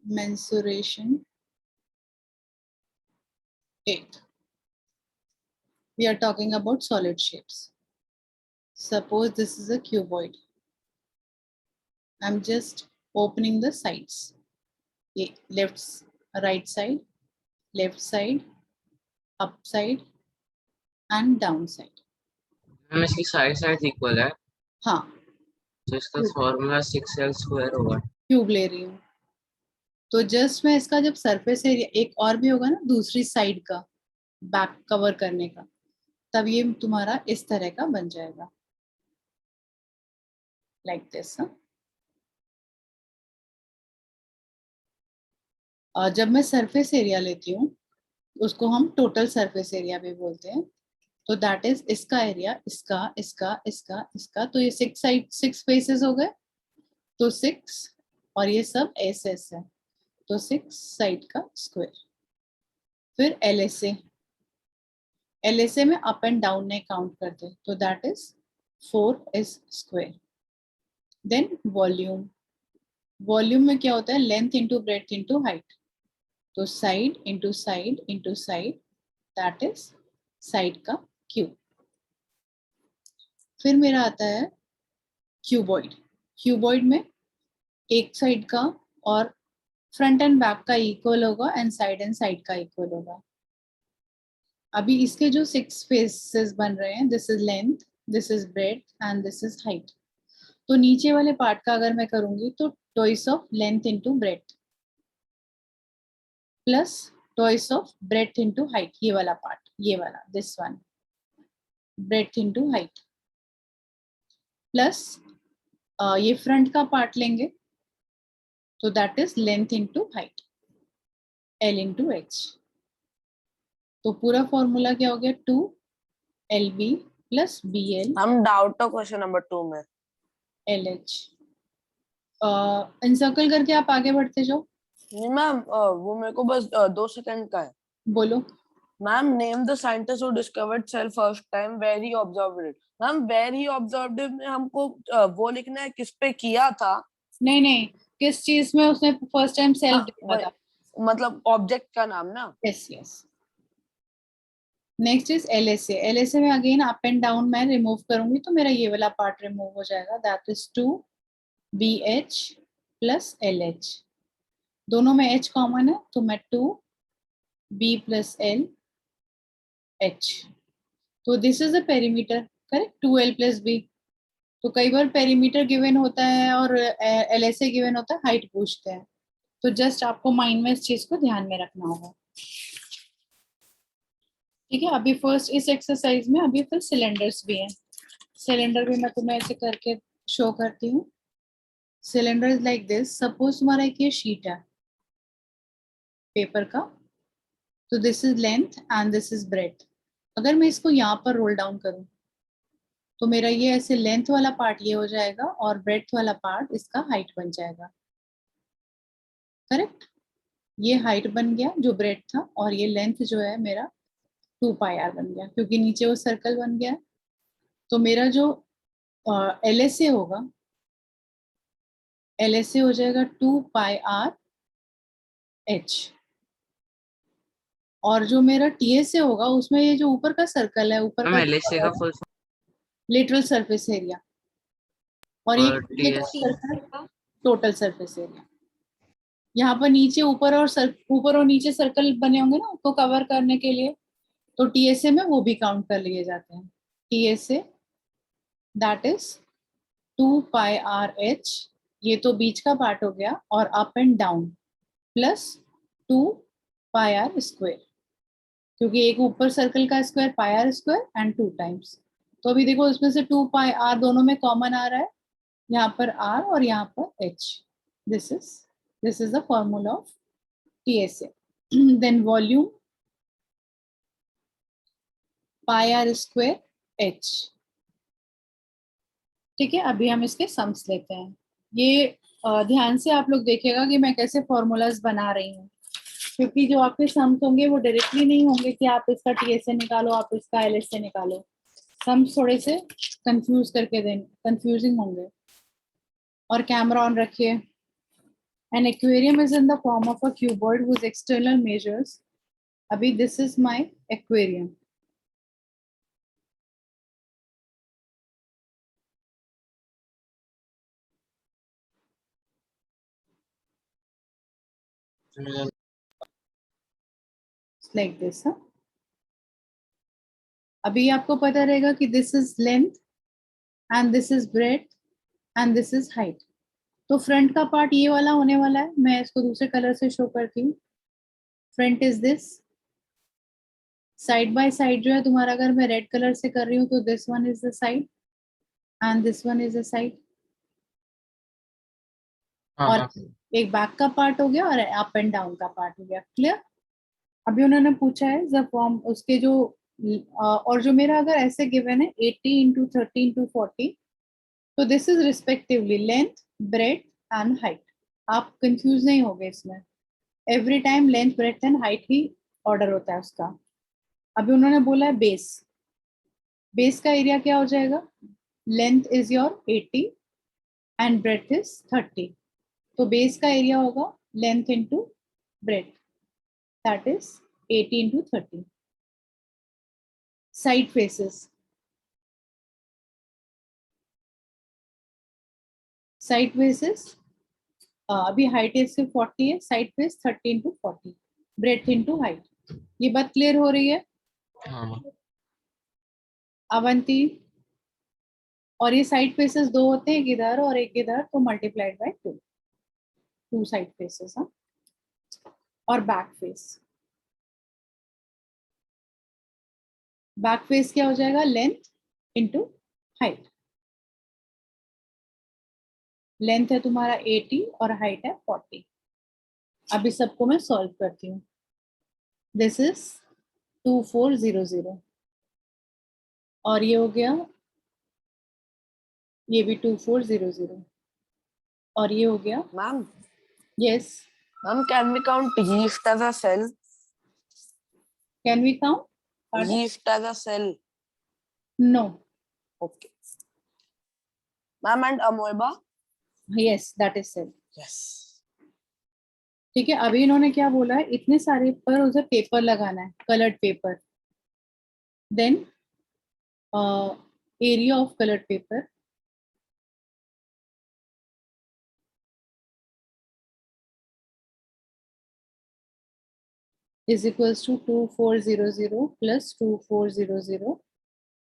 mensuration 8. We are talking about solid shapes. Suppose this is a cuboid. I'm just opening the sides. Left, right side, left side, up side and down side. Ma'am इसकी side equal है, हाँ, तो इसका formula 6l² होगा। Cube ले रही हूँ तो जस्ट मैं इसका जब सरफेस एरिया एक और भी होगा ना दूसरी साइड का बैक कवर करने का, तब ये तुम्हारा इस तरह का बन जाएगा, लाइक दिस। और जब मैं सरफेस एरिया लेती हूँ उसको हम टोटल सरफेस एरिया भी बोलते हैं, तो दैट इज इसका एरिया, इसका इसका इसका इसका, तो ये 6 फेसेस हो गए, तो 6 और ये सब एस एस है, तो 6 साइड का स्क्वायर। फिर एलएसए में अप एंड डाउन नहीं काउंट करते, तो that is 4s square. Then volume में क्या होता है, length into breadth into height, तो side into side into side, that is side का क्यूब। फिर मेरा आता है क्यूबॉइड में एक साइड का और फ्रंट एंड बैक का इक्वल होगा एंड साइड का इक्वल होगा। अभी इसके जो 6 फेसेस बन रहे हैं, this is length, this is breadth and this is height, तो नीचे वाले पार्ट का अगर मैं करूंगी तो twice of length into breadth plus twice of breadth into height, ये वाला पार्ट, ये वाला this one, breadth into height plus ये फ्रंट का पार्ट लेंगे, तो that is length into height, L into H. तो पूरा फॉर्मूला क्या हो गया, 2LB प्लस BL। हम डाउट है क्वेश्चन नंबर 2 में, LH। इंसर्कल करके आप आगे बढ़ते जाओ। नहीं मैम, वो मेरे को बस 2 सेकंड का है। बोलो। Ma'am, name the scientist who discovered cell first time, where he observed it. Ma'am, where he observed it में हमको वो लिखना है किस पे किया था। नहीं, किस चीज में उसने फर्स्ट टाइम सेल देखा था, मतलब ऑब्जेक्ट का नाम ना। यस। नेक्स्ट इज LSA में अगेन अप एंड डाउन मैं रिमूव करूंगी तो मेरा ये वाला पार्ट रिमूव हो जाएगा, that is 2BH plus LH। दोनों में H कॉमन है तो मैं 2B प्लस LH, तो this is a perimeter, correct, 2L plus B। तो कई बार पेरीमीटर गिवन होता है और LSA गिवन होता है, हाइट पूछते हैं, तो जस्ट आपको माइंड में इस चीज को ध्यान में रखना होगा। ठीक है, अभी फर्स्ट इस एक्सरसाइज में अभी फिर सिलेंडर्स भी हैं। सिलेंडर भी मैं तुम्हें ऐसे करके शो करती हूँ। Cylinder is like this, suppose तुम्हारा एक ये शीट है पेपर का, तो this is length and this is breadth. अगर मैं इसको यहाँ पर रोल डाउन करूँ तो मेरा ये ऐसे लेंथ वाला पार्ट ये हो जाएगा और ब्रेड्थ वाला पार्ट इसका हाइट बन जाएगा, करेक्ट। ये हाइट बन गया जो ब्रेड था, और ये लेंथ जो है मेरा 2πr बन गया, क्योंकि नीचे वो सर्कल बन गया। तो मेरा जो LSA होगा, LSA हो जाएगा 2πrh, और जो मेरा TSA होगा उसमें ये जो ऊपर का सर्कल है, ऊपर का LSA का फुल लेटरल सरफेस एरिया, और ये TSA टोटल सरफेस एरिया। यहाँ पर नीचे ऊपर और नीचे सर्कल बने होंगे ना उसको कवर करने के लिए, तो TSA में वो भी काउंट कर लिए जाते हैं। TSA दैट इज 2πrh, ये तो बीच का पार्ट हो गया, और up and down plus 2πr square, क्योंकि एक ऊपर सर्कल का square πr square and 2 times. तो अभी देखो उसमें से 2πr दोनों में कॉमन आ रहा है, यहाँ पर r और यहाँ पर h। This is the formula of TSA। Then volume πr square h। ठीक है, अभी हम इसके सम्स लेते हैं। ये ध्यान से आप लोग देखिएगा कि मैं कैसे फॉर्मूलाज बना रही हूँ, क्योंकि जो आपके सम्स होंगे वो डायरेक्टली नहीं होंगे कि आप इसका TSA निकालो, आप इसका LSA निकालो। सम्स थोड़े से कंफ्यूजिंग होंगे। और कैमरा ऑन रखिए। An aquarium is in the form of a cuboid whose external measures. Abhi, this is my aquarium. It's like this, huh? अभी आपको पता रहेगा कि this is length and this is breadth and this is height. तो front का part ये वाला होने वाला है. मैं इसको दूसरे कलर से शो करती हूँ. Front is this. Side by side जो है तुम्हारा, अगर मैं रेड कलर से कर रही हूँ तो this one is the side and this one is the side. और एक बैक का पार्ट हो गया और अप एंड डाउन का पार्ट हो गया. क्लियर? अभी उन्होंने पूछा है द फॉर्म उसके जो और जो मेरा अगर ऐसे गिवन है 80 इंटू 30 इंटू 40, तो this is respectively length, breadth and height. आप कंफ्यूज नहीं होगे इसमें. Every time length, breadth and height ही ऑर्डर होता है उसका. अभी उन्होंने बोला है बेस. बेस का एरिया क्या हो जाएगा? Length is your 80 and breadth is 30. तो बेस का एरिया होगा length into breadth, that is 80 into 30. Side faces. Side faces अभी हाइट इससे 40 है, side face 30 into 40, breadth into height. ये बात क्लियर हो रही है? अवंती. और ये साइड फेसेस दो होते हैं, एक इधर और एक इधर, तो मल्टीप्लाइड बाय 2. 2 side faces. हाँ. और बैक फेस. बैक फेस क्या हो जाएगा? Length into height. लेंथ है तुम्हारा 80 और हाइट है 40. अभी सबको मैं सॉल्व करती हूँ. दिस इज 2400 और ये हो गया, ये भी 2400 और ये हो गया. Ma'am, yes. Ma'am, can we count yeast as a cell? Can we count? Yeast as a cell. No. Okay. Ma'am, and amoeba? Yes, that is cell. Yes. ठीक है. अभी इन्होंने क्या बोला है, इतने सारे पर उसे पेपर लगाना है, coloured paper. Then area of coloured paper is equals to 2400 plus 2400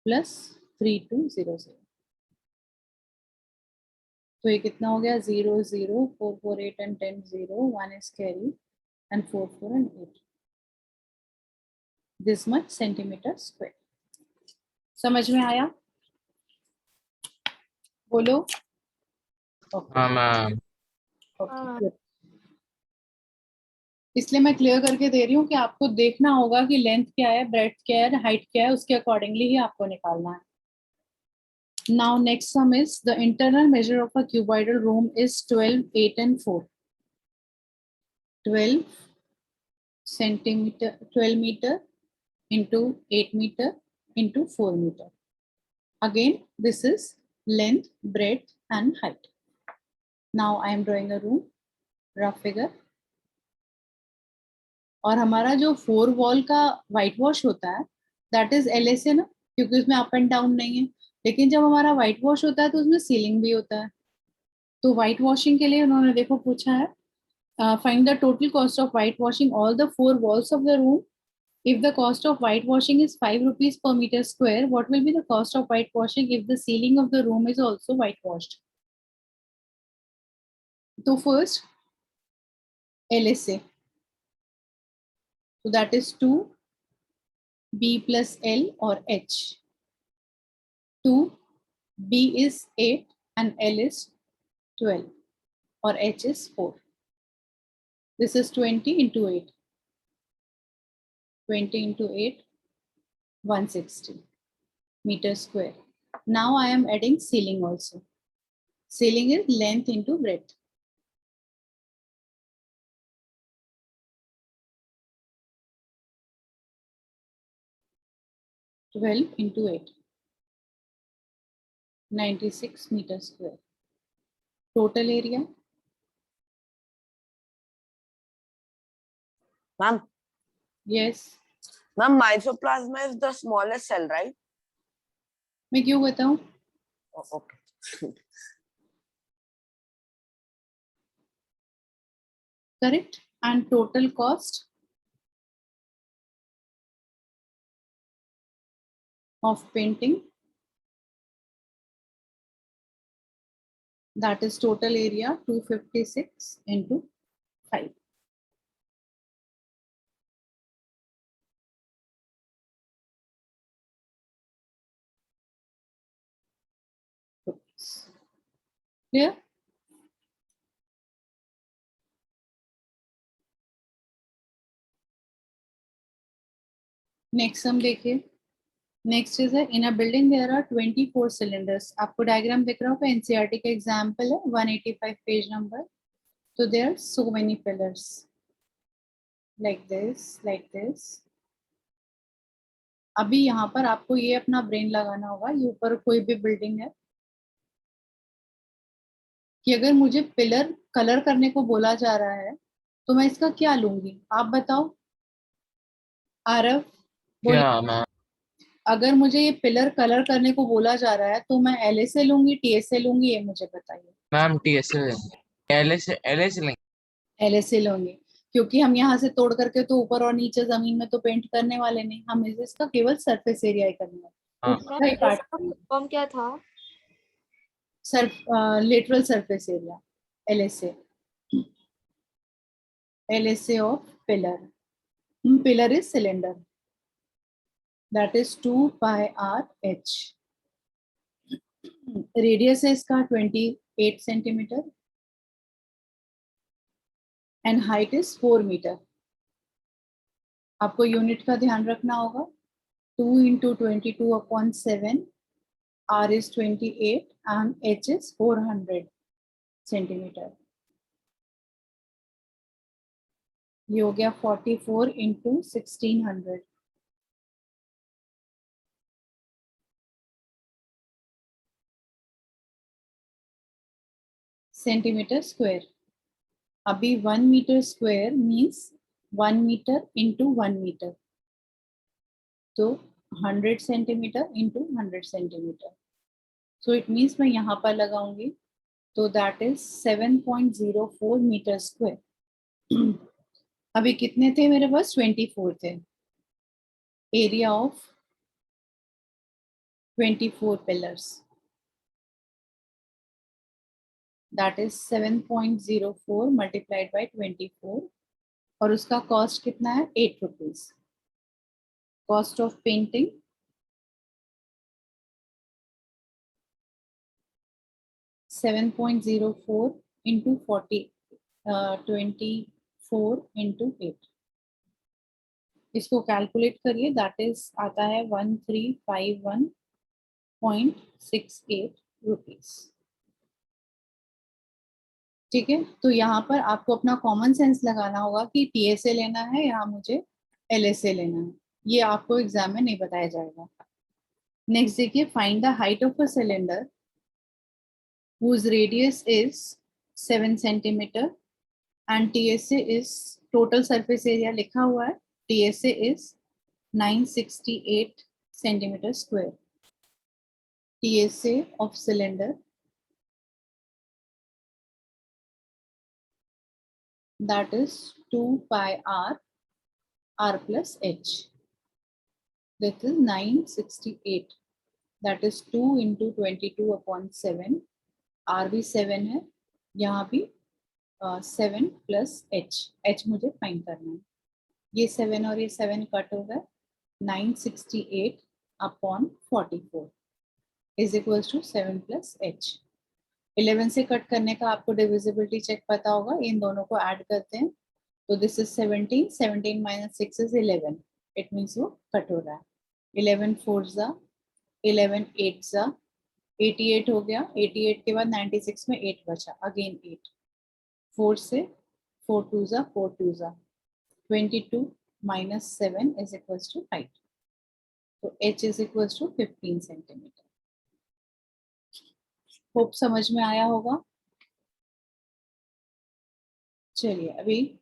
plus 3200. तो ये कितना हो गया? 0 0 4 4 8 and 10 0, 1 is carry and 4 4 and 8. This much centimeter square. समझ में आया? बोलो. हाँ मैम. Okay. इसलिए मैं क्लियर करके दे रही हूँ कि आपको देखना होगा कि लेंथ क्या है, ब्रेथ क्या है, हाइट क्या है, उसके अकॉर्डिंगली ही आपको निकालना है. Now next sum is the internal measure of a cuboidal room is 12, 8 and 4. 12 centimeter, 12 meter into 8 meter into 4 meter. Again, this is length, breadth and height. Now I am drawing a room, rough figure. और हमारा जो 4 wall का white wash होता है that is LSA ना, क्योंकि उसमें up and down नहीं है. लेकिन जब हमारा व्हाइट वॉश होता है तो उसमें सीलिंग भी होता है. तो व्हाइट वॉशिंग के लिए उन्होंने देखो पूछा है, find the total cost of white washing all the 4 walls of the room. If the cost of whitewashing is 5 rupees per meter square, what will be the cost of whitewashing if the ceiling of the room is also whitewashed? So first, LSA. So that is 2 B plus L or H. 2 B is 8 and L is 12 or H is 4. This is 20 into 8. 20 into 8, 160 meter square. Now I am adding ceiling also. Ceiling is length into breadth. 12 into 8, 96 meter square. Total area ma'am yes, ma'am mycoplasma is the smallest cell, right? मैं क्यों बताऊं? Okay. Correct. And total cost of painting, that is total area 256 into 5. Clear? Next हम देखिए. Next is है in a building there are 24 cylinders. आपको diagram दिख रहा होगा, एनसीईआरटी का एग्जांपल है 185 पेज नंबर. तो there are so many pillars like this. अभी यहाँ पर आपको ये अपना ब्रेन लगाना होगा. ये ऊपर कोई भी बिल्डिंग है कि अगर मुझे पिलर कलर करने को बोला जा रहा है तो मैं इसका क्या लूंगी, आप बताओ. आरव बोलिए. क्या मैम? अगर मुझे ये पिलर कलर करने को बोला जा रहा है तो मैं एलएसए लूंगी, टीएसए लूंगी, ये मुझे बताइए. मैम टीएसए एलएस लेंगे. एलएसए लूंगी क्योंकि हम यहाँ से तोड़ करके तो ऊपर और नीचे जमीन में तो पेंट करने वाले नहीं, हम इसका केवल सरफेस एरिया ही करना है. हाँ. ऊपर का ही पार्ट फॉर्म क्या था? Lateral surface area. LSA. LSA of pillar. Pillar is cylinder. That is 2 pi r h. Radius है इसका 28 centimetre and height is 4 metre. आपको यूनिट का ध्यान रखना होगा. 2 into 22/7. R is 28 and H is 400 centimeter. ये हो गया 44 into 1600. Centimetre square. अभी 1 metre square means 1 metre into 1 metre. तो 100 centimetre into 100 centimetre. So it means मैं यहाँ पर लगाऊंगी तो दैट इज 7.04 मीटर स्क्वायर. अभी कितने थे मेरे पास? 24 थे. Area of 24 pillars that is 7.04 multiplied by 24 और उसका कॉस्ट कितना है? 8 rupees. Cost of painting 7.04 into 24 into 8. इसको कैलकुलेट करिए. दैट इज आता है 1351.68 रुपीज. ठीक है. तो यहाँ पर आपको अपना कॉमन सेंस लगाना होगा कि टीएसए लेना है या मुझे एलएसए लेना है. ये आपको एग्जाम में नहीं बताया जाएगा. नेक्स्ट देखिए, find the height of a cylinder whose radius is 7 centimeter and TSA is total surface area लिखा हुआ है. TSA is 968 centimeter square. TSA of cylinder that is 2 pi r plus h. That is 968. That is 2 into 22/7. R भी 7 है. यहाँ भी 7 plus h. h मुझे find करना है. ये 7 और ये 7 कट हो गए. 968/44 is equals to 7 plus h. 11 से कट करने का आपको डिविजिबिलिटी चेक पता होगा. इन दोनों को ऐड करते हैं तो this is 17. 17 minus 6 is 11. It means वो कट हो रहा है. 11 4 जा 11 8 जा 88 हो गया. 88 के बाद 96 में 8 बचा. अगेन 8. 4 से 4 2 जा 4 2 जा 22 minus 7 is equals to height. तो h is equals to 15 centimetre. Hope समझ में आया होगा. चलिए अभी